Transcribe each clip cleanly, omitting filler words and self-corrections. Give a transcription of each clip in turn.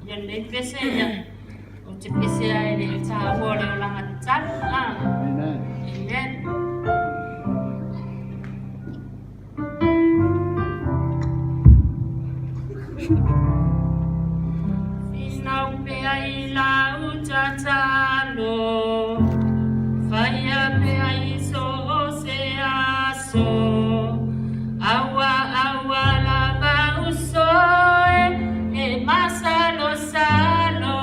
Yan din kasi yan. Ucipisi ay di sa boleh ulangan cat. Amen. Finau pe ai la ucacalo. Faya pe ai so se aso. Awa awa lava uso e masalo salo.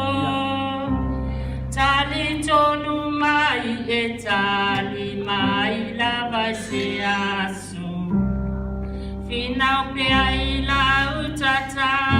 Tali jonu mai e tali mai lava se aso. Finau pe ai la utata.